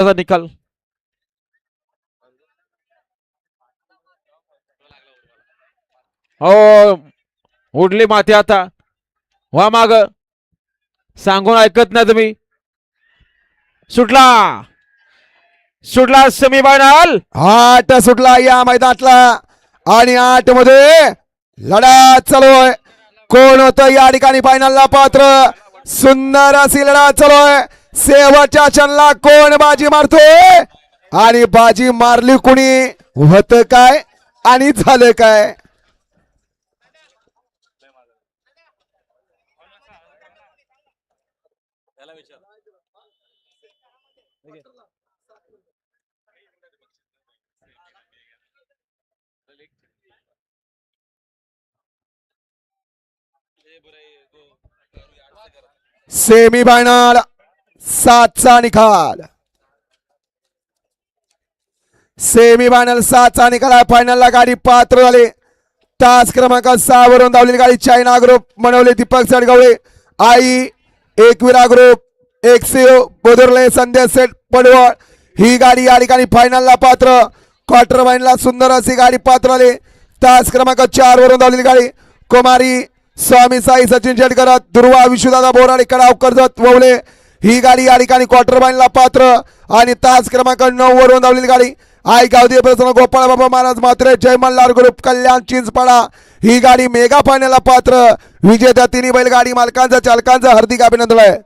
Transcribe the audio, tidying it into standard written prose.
निकाल हो उडली माती आता वा माग सांगून ऐकत नाही तुम्ही सुटला सुटला सेमीफायनल 8 सुटला या मैदानातला आणि 8 मध्ये लढा चालू आहे कोण होतं या ठिकाणी फायनलला पात्र सुंदर अशी लढा चालू आहे शेवटच्या क्षणाला कोण बाजी मारतोय आणि बाजी मारली कुणी होतं काय आणि झालं काय सेमीफायनल 7चा निकाल सेमीफायनल 7चा निकाल आहे फायनलला गाडी पात्र झाली तास क्रमांक 6 वरून धावलेली गाडी चायना ग्रुप मनवले दीपक सडगवळे आई एकविरा ग्रुप एक्सिओ बोदरले संदेश सेठ पडवळ ही गाडी या ठिकाणी फायनलला पात्र क्वार्टर फायनलला सुंदर अशी गाडी पात्र आली तास क्रमांक 4 वरून धावलेली गाडी कुमारी स्वामी साई सचिन शेटकर दुर्वा विश्वदादा बोराडे कडाव कर्जत ववले ही गाडी या ठिकाणी क्वार्टर फायनलला पात्र आणि तास क्रमांक 9 वरून धावलेली गाडी आई गावदेव प्रसन्न गोपाळ बाबा महाराज मात्रे जय मल्हार ग्रुप कल्याण चिंचपाडा ही गाडी मेगा फायनलला पात्र विजेत्या तिन्ही बैलगाडी मालकांचं चालकांचं हार्दिक अभिनंदन आहे।